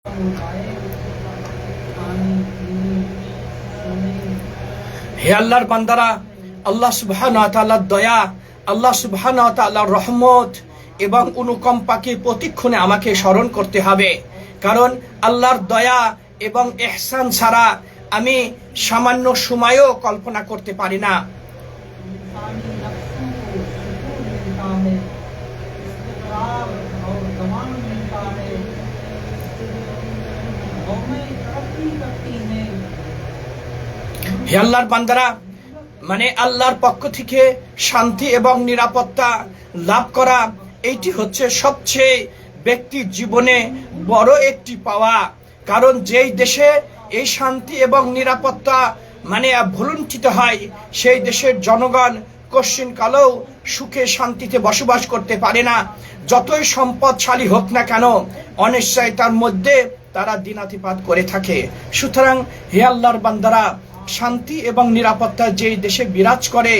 হে আল্লাহর বান্দারা, আল্লাহ সুবহানাহু ওয়া তাআলার দয়া, আল্লাহ সুবহানাহু ওয়া তাআলার রহমত এবং অনুকম্পাকে প্রতিক্ষণে আমাকে স্মরণ করতে হবে। কারণ আল্লাহর দয়া এবং ইহসান ছাড়া আমি সামান্য সময়ও কল্পনা করতে পারি না। হে আল্লাহর বান্দারা, আল্লাহর পক্ষ থেকে শান্তি এবং নিরাপত্তা লাভ করা, এইটি হচ্ছে সবচেয়ে ব্যক্তির জীবনে বড় একটি পাওয়া। কারণ যেই দেশে এই শান্তি এবং নিরাপত্তা ভুলুণ্ঠিত হয়, সেই দেশের জনগণ কশ্চিনকালেও সুখে শান্তিতে বসবাস করতে পারে না। যতই সম্পদশালী হোক না কেন, অনিশ্চয়তার মধ্যে তারা দিনাতিপাত করে থাকে। সুতরাং হে আল্লাহর বান্দারা, শান্তি এবং নিরাপত্তা যেই দেশে বিরাজ করে,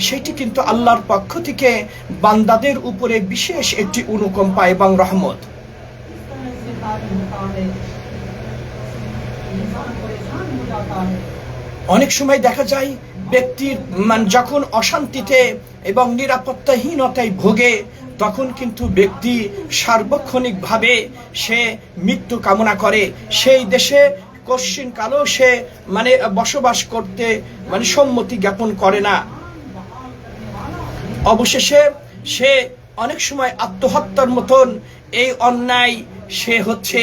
সেটি কিন্তু আল্লাহর পক্ষ থেকে বান্দাদের উপরে বিশেষ একটি অনুকম্পা এবং রহমত। অনেক সময় দেখা যায় ব্যক্তির যখন অশান্তিতে এবং নিরাপত্তাহীনতায় ভোগে, তখন কিন্তু ব্যক্তি সার্বক্ষণিকভাবে সে মৃত্যু কামনা করে। সেই দেশে কশ্চিনকালেও সে বসবাস করতে সম্মতি জ্ঞাপন করে না। অবশেষে সে অনেক সময় আত্মহত্যার মতন এই অন্যায় সে হচ্ছে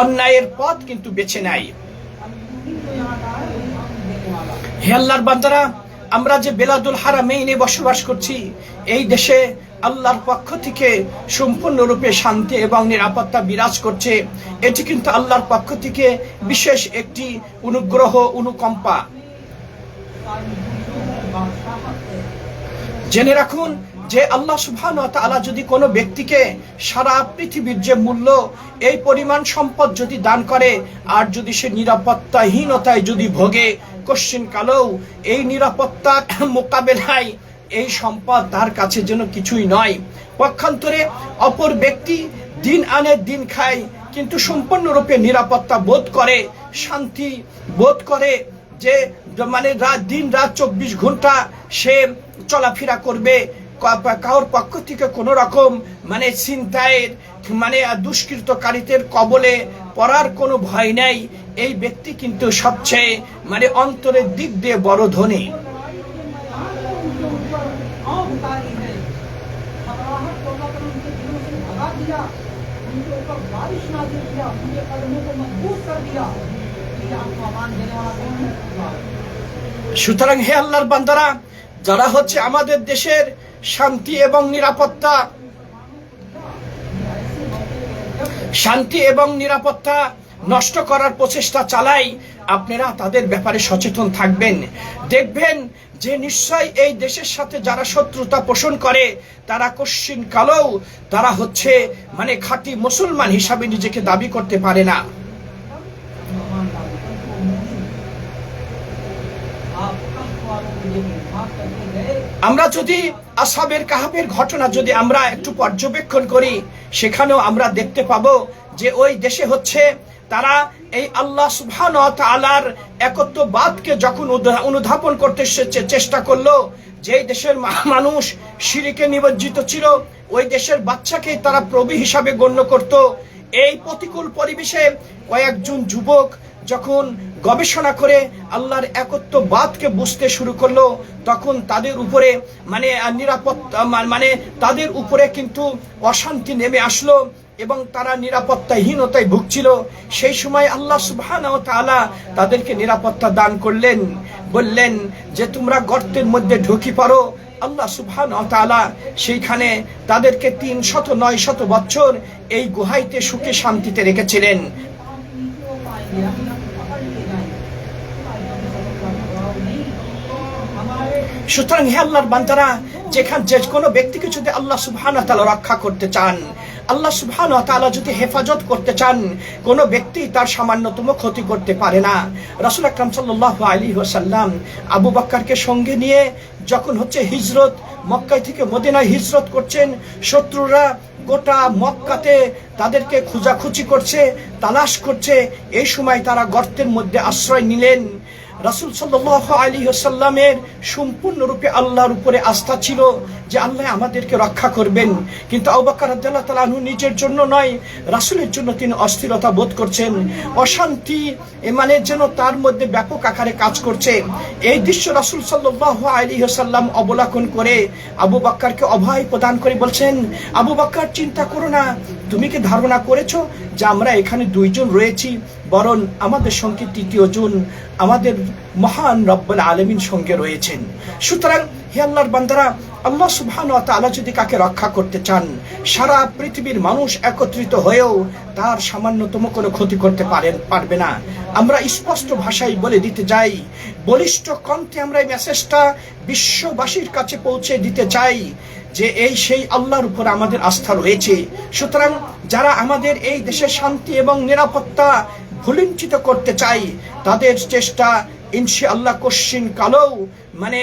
অন্যায়ের পথ কিন্তু বেছে নেয়। হে আল্লাহর বান্দারা, আমরা যে বেলাদুল হারামাইনে বসবাস করছি, এই দেশে আল্লাহর পক্ষ থেকে সম্পূর্ণরূপে শান্তি এবং নিরাপত্তা বিরাজ করছে। এটি কিন্তু আল্লাহর পক্ষ থেকে বিশেষ একটি অনুগ্রহ, অনুকম্পা। জেনে রাখুন যে আল্লাহ সুবহানাহু ওয়া তাআলা যদি কোনো ব্যক্তিকে সারা পৃথিবীর যে মূল্য, এই পরিমাণ সম্পদ যদি দান করে, আর যদি সে নিরাপত্তাহীনতায় যদি ভোগে, কশ্চিনকালেও এই নিরাপত্তার মোকাবেলায় এই সম্পদ তার কাছে যেন কিছুই নয়। পক্ষান্তরে অপর ব্যক্তি দিন আনে দিন খায়, কিন্তু সম্পূর্ণরূপে নিরাপত্তা বোধ করে, শান্তি বোধ করে, যে দিন রাত 24 ঘন্টা সে চলাফেরা করবে, কারোর পক্ষ থেকে কোনো রকম ছিনতাইয়ের দুষ্কৃতকারীদের কবলে পড়ার কোনো ভয় নাই। এই ব্যক্তি কিন্তু সবচেয়ে অন্তরের দিক দিয়ে বড় ধনী। সুতরাং হে আল্লাহর বান্দারা, যারা হচ্ছে আমাদের দেশের শান্তি এবং নিরাপত্তা নষ্ট করার প্রচেষ্টা চালায়, আপনারা তাদের ব্যাপারে সচেতন থাকবেন। দেখবেন যে নিশ্চয় এই দেশের সাথে যারা শত্রুতা পোষণ করে, তারা কশ্চিনকালেও তারা হচ্ছে খাঁটি মুসলমান হিসাবে নিজেকে দাবি করতে পারে না। আমরা যদি আসহাবের কাহাফের ঘটনা যদি আমরা একটু পর্যবেক্ষণ করি, সেখানেও আমরা দেখতে পাবো যে ওই দেশে হচ্ছে তারা এই আল্লাহ সুবহানাহু ওয়া তাআলার একত্ববাদকে যখন অনুধাবন করতে চেষ্টা করলো, যেই দেশের মানুষ শিরকে নিমজ্জিত ছিল, ওই দেশের বাচ্চাকে তারা প্রভু হিসাবে গণ্য করত। এই প্রতিকূল পরিবেশে কয়েকজন যুবক যখন গবেষণা করে আল্লাহর একত্ববাদকে বুঝতে শুরু করলো, তখন তাদের উপরে নিরাপত্তা তাদের উপরে কিন্তু অশান্তি নেমে আসলো এবং তারা নিরাপত্তাহীনতায় ভুগছিল। সেই সময় আল্লাহ সুবহানাহু ওয়া তাআলা তাদেরকে নিরাপত্তা দান করলেন, বললেন যে তোমরা গর্তের মধ্যে ঢুকে পড়ো। আল্লাহ সুবহানাহু ওয়া তাআলা সেইখানে তাদেরকে 300-900 বছর এই গুহাইতে সুখে শান্তিতে রেখেছিলেন। সুতরাং হে আল্লাহর বান্দারা, যে কোনো ব্যক্তিকে যদি আল্লাহ সুবহানাহু ওয়া তাআলা রক্ষা করতে চান, আল্লাহ সুবহানাহু ওয়া তাআলা যদি হেফাজত করতে চান, কোনো ব্যক্তি তার সামান্যতম ক্ষতি করতে পারে না। রাসূল আকরাম সাল্লাল্লাহু আলাইহি ওয়াসাল্লাম আবু বকরকে সঙ্গে নিয়ে যখন হচ্ছে হিজরত, মক্কায় থেকে মদিনায় হিজরত করছেন, শত্রুরা গোটা মক্কাতে তাদেরকে খোঁজাখুঁজি করছে, তালাশ করছে। এই সময় তারা গর্তের মধ্যে আশ্রয় নিলেন। রাসূল সাল্লাল্লাহু আলাইহি ওয়াসাল্লামের সম্পূর্ণরূপে আল্লাহর উপরে আস্থা ছিল যে আল্লাহ আমাদেরকে রক্ষা করবেন। কিন্তু আবু বকর রাদিয়াল্লাহু তাআলা আনহু নিজের জন্য নয়, রাসূলের জন্য তিনি অস্থিরতা বোধ করছেন, অশান্তি মানে যেন তার মধ্যে ব্যাপক আকারে কাজ করছে। এই দৃশ্য রাসূল সাল্লাল্লাহু আলাইহি ওয়াসাল্লাম অবলোকন করে আবু বকরকে অভয় প্রদান করে বলছেন, আবু বকর চিন্তা করো না, তুমি কি ধারণা করেছো যে আমরা এখানে দুইজন রয়েছি, বরং আমাদের সঙ্গে তৃতীয় জন আমাদের মহান রব্বুল আলামিন সঙ্গে রয়েছেন। সুতরাং হে আল্লাহর বান্দারা, আল্লাহ সুবহানাহু ওয়া তাআলা যদি কাকে রক্ষা করতে চান, সারা পৃথিবীর মানুষ একত্রিত হয়েও তার সামান্যতম কোনো ক্ষতি করতে পারবে না। আমরা স্পষ্ট ভাষায় বলে দিতে যাই, বলিষ্ঠ কণ্ঠে আমরা এই মেসেজটা বিশ্ববাসীর কাছে পৌঁছে দিতে চাই যে এই সেই আল্লাহর উপর আমাদের আস্থা রয়েছে। সুতরাং যারা আমাদের এই দেশের শান্তি এবং নিরাপত্তা ভুলুণ্ঠিত করতে চাই, তাদের চেষ্টা ইনশাআল্লাহ কশ্চিন কালেও মানে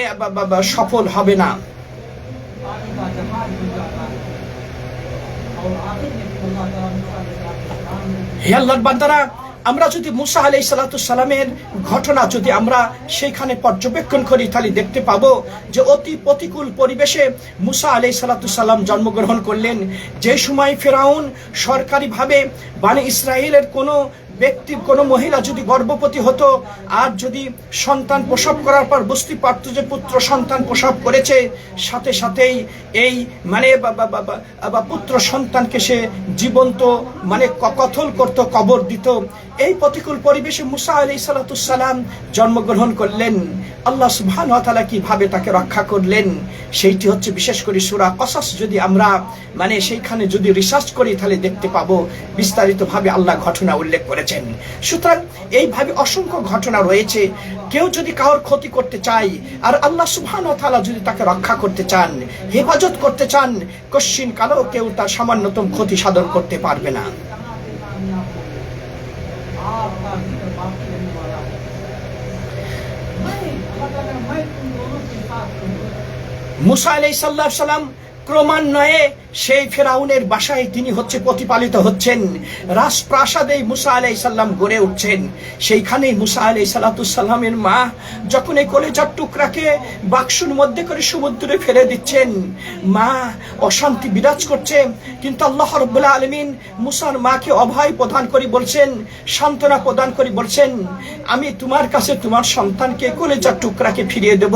সফল হবে না। হে আল্লাহর বান্দারা, আমরা যদি মুসা আলাইহিস সালামের ঘটনা যদি আমরা সেখানে পর্যবেক্ষণ করি, তাহলে দেখতে পাবো যে অতি প্রতিকূল পরিবেশে মুসা আলাইহিস সালাম জন্মগ্রহণ করলেন। যে সময় ফেরাউন সরকারিভাবে বনি ইসরায়েলের কোনো ব্যক্তি, কোনো মহিলা যদি গর্ভবতী হতো আর যদি সন্তান প্রসব করার পর বুঝতে পারত যে পুত্র সন্তান প্রসব করেছে, সাথে সাথেই এই মানে পুত্র সন্তানকে সে জীবন্ত মানে কতল করত, কবর দিত। এই প্রতিকূল পরিবেশে মুসা আলাইহিস সালাম জন্মগ্রহণ করলেন। আল্লাহ সুবহানাহু ওয়া তাআলা কিভাবে তাকে রক্ষা করলেন সেইটি হচ্ছে বিশেষ করে সূরা কসস যদি আমরা মানে সেইখানে যদি রিসার্চ করি, তাহলে দেখতে পাবো বিস্তারিতভাবে আল্লাহ ঘটনা উল্লেখ করেছেন। সুতরাং এইভাবে অসংখ্য ঘটনা রয়েছে। কেউ যদি কারোর ক্ষতি করতে চায় আর আল্লাহ সুবহানাহু ওয়া তাআলা যদি তাকে রক্ষা করতে চান, হেফাজত করতে চান, কশ্চিন কালেও কেউ তার সামান্যতম ক্ষতি সাধন করতে পারবে না। মুসা আলাইহিস সালাম ক্রমান্বয়ে সেই ফেরাউনের বাসায় তিনি হচ্ছে প্রতিপালিত হচ্ছেন। রাজপ্রাসাদে মুসা আলাইহিস সালাম গড়ে উঠছেন। সেইখানেই মুসা আলাইহিস সালামের মা যখন এই কলেজার টুকরাকে বাক্সুর মধ্যে করে সমুদ্রে ফেলে দিচ্ছেন, মা অশান্তি বিরাজ করছে। কিন্তু আল্লাহ রাব্বুল আলামিন মুসার মাকে অভয় প্রদান করে বলছেন, সান্ত্বনা প্রদান করে বলছেন, আমি তোমার কাছে তোমার সন্তানকে কলেজার টুকরাকে ফিরিয়ে দেব।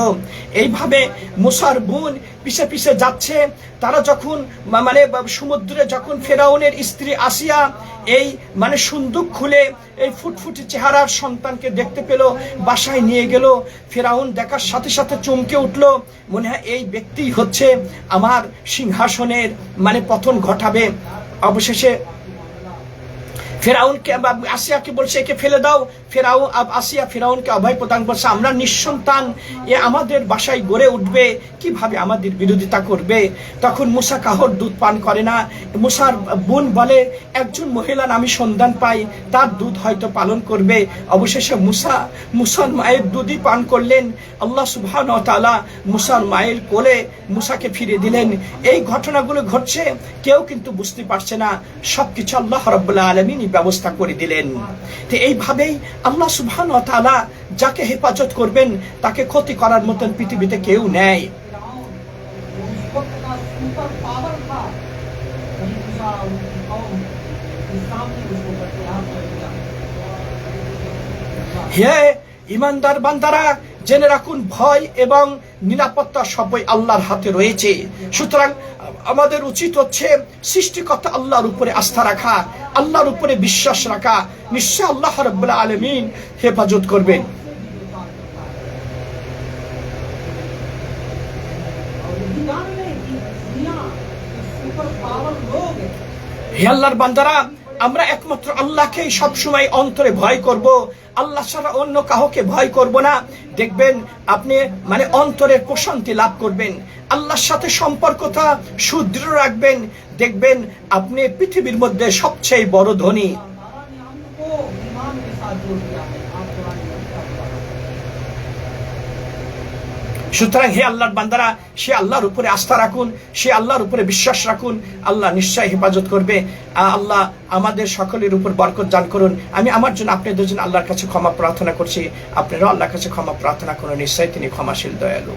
এইভাবে মুসার বোন পিছে পিছে যাচ্ছে। তারা যখন মানে সমুদ্রে যখন ফেরাউনের স্ত্রী আসিয়া এই মানে সুন্দুক খুলে এই ফুটফুটে চেহারার সন্তানকে দেখতে পেল, বাসায় নিয়ে গেল। ফেরাউন দেখার সাথে সাথে চমকে উঠল, মনে হয় এই ব্যক্তি হচ্ছে আমার সিংহাসনের মানে পতন ঘটাবে। অবশেষে ফেরাউনকে আসিয়াকে বলছে একে ফেলে দাও। আসিয়া ফেরাউনকে অভয় প্রদান করছে, আমরা নিঃসন্তান, এ আমাদের বাসায় গড়ে উঠবে, কিভাবে আমাদের বিরোধিতা করবে। তখন মুসা কাহর দুধ পান করে না। মুসার বোন বলে, একজন মহিলার আমি সন্ধান পাই, তার দুধ হয়তো পালন করবে। অবশেষে মুসার মায়ের দুধই পান করলেন। আল্লাহ সুবহানাহু ওয়া তাআলা মুসার মায়ের কোলে মুসাকে ফিরে দিলেন। এই ঘটনাগুলো ঘটছে, কেউ কিন্তু বুঝতে পারছে না, সবকিছু আল্লাহ রাব্বুল আলামিন ব্যবস্থা করে দিলেন। তো এইভাবেই আল্লাহ সুবহানাহু ওয়া তাআলা যাকে হেফাজত করবেন তাকে ক্ষতি করার মতন পৃথিবীতে কেউ নেই। হে ইমানদার বান্দারা, জেনে রাখুন ভয় এবং নিরাপত্তা সবই আল্লাহর হাতে রয়েছে। সুতরাং আমাদের উচিত হচ্ছে সৃষ্টিকর্তা আল্লাহর উপরে আস্থা রাখা, আল্লাহর উপরে বিশ্বাস রাখা। নিশ্চয় আল্লাহ রাব্বুল আলামিন হেফাজত করবেন। হে আল্লাহর বান্দারা, আমরা একমাত্র আল্লাহকেই সবসময় অন্তরে ভয় করব, আল্লাহ ছাড়া অন্য কাউকে ভয় করব না। দেখবেন আপনি মানে অন্তরের প্রশান্তি লাভ করবেন, আল্লাহর সাথে সম্পর্কটা সুদৃঢ় রাখবেন। দেখবেন আপনি পৃথিবীর মধ্যে সবচেয়ে বড় ধনী। সুতরাং হে আল্লাহর বান্দারা, সে আল্লাহর উপরে আস্থা রাখুন, সে আল্লাহর উপরে বিশ্বাস রাখুন, আল্লাহ নিশ্চয়ই হেফাজত করবে। আল্লাহ আমাদের সকলের উপর বরকত দান করুন। আমি আমার জন্য, আপনাদের জন্য আল্লাহর কাছে ক্ষমা প্রার্থনা করছি। আপনারাও আল্লাহর কাছে ক্ষমা প্রার্থনা করুন, নিশ্চয়ই তিনি ক্ষমাশীল, দয়ালু।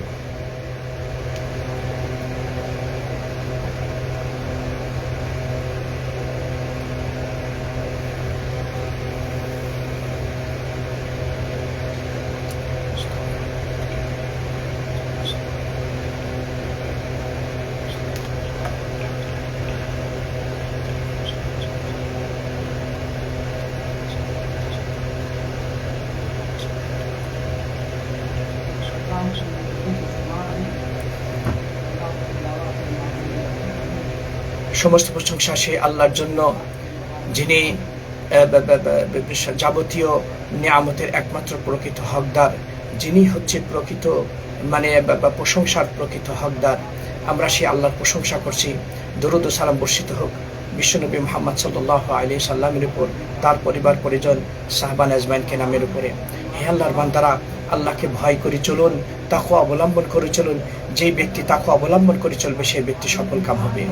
সমস্ত প্রশংসা সে আল্লাহর জন্য, যিনি যাবতীয় নিয়ামতের একমাত্র প্রকৃত হকদার, যিনি হচ্ছে প্রকৃত প্রশংসার প্রকৃত হকদার। আমরা সেই আল্লাহর প্রশংসা করছি। দরুদ ও সালাম বর্ষিত হোক বিশ্বনবী মুহাম্মদ সাল্লাল্লাহু আলাইহি সাল্লামের উপর, তার পরিবার পরিজন, সাহাবান আজমাইন কেরামের উপরে। হে আল্লাহর বান্দারা, আল্লাহকে ভয় করে চলুন, তাকওয়া অবলম্বন করে চলুন। যে ব্যক্তি তাকওয়া অবলম্বন করে চলবে, সেই ব্যক্তি সফল কাম হবে।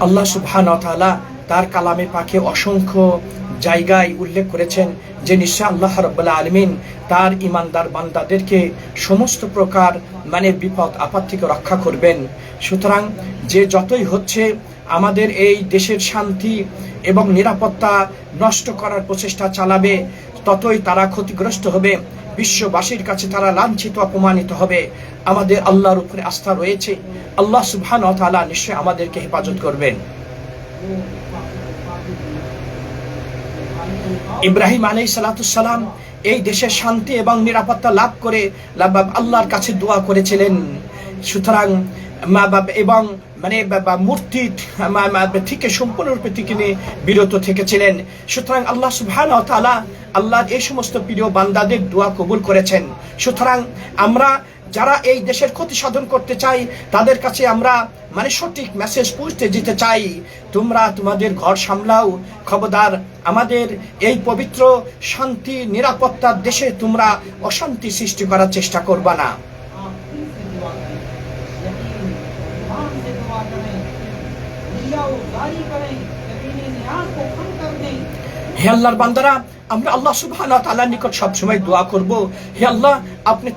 আল্লাহ সুবহানাহু ওয়া তাআলা তার কালামে পাকে অসংখ্য জায়গায় উল্লেখ করেছেন যে নিশ্চয় আল্লাহ রাব্বুল আলামিন তার ইমানদার বান্দাদেরকে সমস্ত প্রকার বিপদ আপদ থেকে রক্ষা করবেন। সুতরাং যে যতই হচ্ছে আমাদের এই দেশের শান্তি এবং নিরাপত্তা নষ্ট করার প্রচেষ্টা চালাবে, ততই তারা ক্ষতিগ্রস্ত হবে, বিশ্ববাসীর কাছে তারা লাঞ্ছিত অপমানিত হবে। আমাদের আল্লাহর উপরে আস্থা রয়েছে, আল্লাহ সুবহানাহু ওয়া তাআলা নিশ্চয় আমাদেরকে হেফাজত করবেন। ইব্রাহিম আলাইহিস সালাম এই দেশের শান্তি এবং নিরাপত্তা লাভ করে আল্লাহর কাছে দোয়া করেছিলেন। সুতরাং মা বাবা এবং মূর্তি থেকে সম্পূর্ণরূপে তিনি বিরত থেকেছিলেন। সুতরাং আল্লাহ সুবহানাহু ওয়া তাআলা আল্লাহর এই সমস্ত প্রিয় বান্দাদের দোয়া কবুল করেছেন। সুতরাং আমরা যারা এই দেশের ক্ষতি সাধন করতে চাই, তাদের কাছে আমরা সঠিক মেসেজ পৌঁছতে যেতে চাই, তোমরা তোমাদের ঘর সামলাও, খবরদার আমাদের এই পবিত্র শান্তি নিরাপত্তার দেশে তোমরা অশান্তি সৃষ্টি করার চেষ্টা করবা না। হে আল্লাহর বান্দারা, আমরা আল্লাহ সুবহানাহু ওয়া তাআলার নিকট সবসময় দোয়া করব, হে আল্লাহ আপনি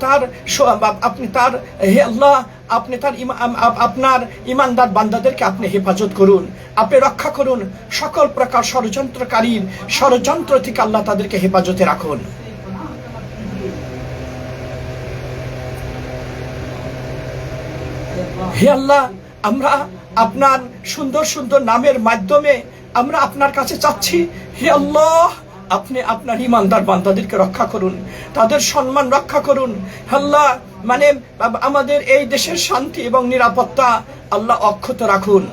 তার আপনার ইমানদার বান্দাদেরকে আপনি হেফাজত করুন, আপনি রক্ষা করুন, সকল প্রকার ষড়যন্ত্রকারীর ষড়যন্ত্র থেকে আল্লাহ তাদেরকে হেফাজতে রাখুন। হে আল্লাহ, আমরা আপনার সুন্দর সুন্দর নামের মাধ্যমে আমরা আপনার কাছে চাচ্ছি, হে আল্লাহ আপনি আপনার ইমানদার বান্দাদেরকে রক্ষা করুন, তাদের সম্মান রক্ষা করুন। আল্লাহ আমাদের এই দেশের শান্তি এবং নিরাপত্তা আল্লাহ অক্ষত রাখুন।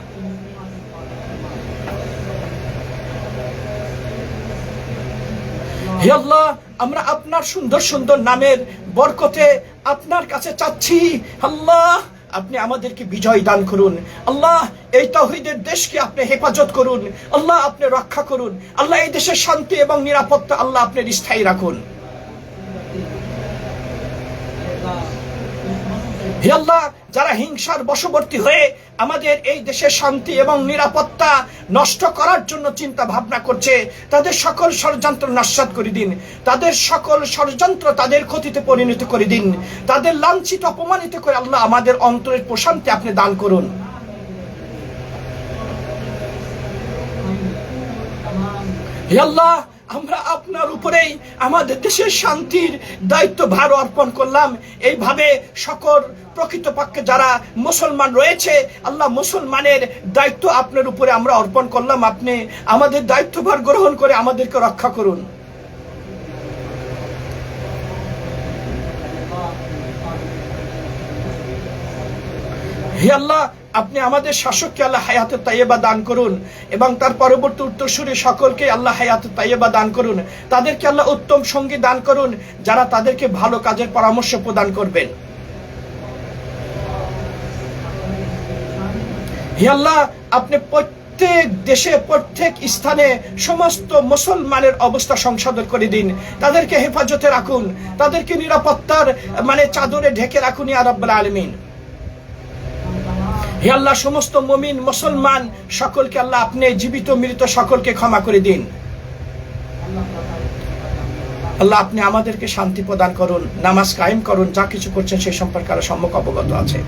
হে আল্লাহ, আমরা আপনার সুন্দর সুন্দর নামের বরকতে আপনার কাছে চাচ্ছি, আল্লাহ আপনি আমাদেরকে বিজয় দান করুন। আল্লাহ এই তাওহীদের দেশকে আপনি হেফাজত করুন, আল্লাহ আপনি রক্ষা করুন। আল্লাহ এই দেশের শান্তি এবং নিরাপত্তা আল্লাহ আপনি স্থায়ী রাখুন। হে আল্লাহ, যারা হিংসার বশবর্তী হয়ে আমাদের এই দেশের শান্তি এবং নিরাপত্তা নষ্ট করার জন্য চিন্তা ভাবনা করছে, তাদের সকল ষড়যন্ত্র নস্যাৎ করে দিন, তাদের সকল ষড়যন্ত্র তাদের ক্ষতিতে পরিণত করে দিন, তাদের লাঞ্ছিত অপমানিত করে আল্লাহ আমাদের অন্তরের প্রশান্তি আপনি দান করুন। হে আল্লাহ, আমরা আপনার উপরেই আমাদের দেশের শান্তির দায়িত্ব ভার অর্পণ করলাম। এইভাবে সকল প্রকৃতপক্ষে যারা মুসলমান রয়েছে, আল্লাহ মুসলমানের দায়িত্ব আপনার উপরে আমরা অর্পণ করলাম, আপনি আমাদের দায়িত্বভার গ্রহণ করে আমাদেরকে রক্ষা করুন। হে আল্লাহ, আপনি আমাদের শাসককে আল্লাহ হায়াতে তাইয়্যিবা দান করুন এবং তার পরবর্তী উত্তরসূরি সকলকে আল্লাহ হায়াতে তাইয়্যিবা দান করুন। তাদেরকে আল্লাহ উত্তম সঙ্গী দান করুন, যারা তাদেরকে ভালো কাজের পরামর্শ প্রদান করবেন। হে আল্লাহ, আপনি প্রত্যেক দেশে প্রত্যেক স্থানে সমস্ত মুসলমানের অবস্থা সংশোধন করে দিন, তাদেরকে হেফাজতে রাখুন, তাদেরকে নিরাপত্তার চাদরে ঢেকে রাখুন ইয়া রাব্বুল আলামিন। হে আল্লাহ, সমস্ত মুমিন মুসলমান সকলকে আল্লাহ আপনি জীবিত মৃত সকলকে ক্ষমা করে দিন। আল্লাহ আপনি আমাদেরকে শান্তি প্রদান করুন, নামাজ কায়েম করুন, যা কিছু করছেন সেই সম্পর্কে আরো সম্যক অবগত আছে।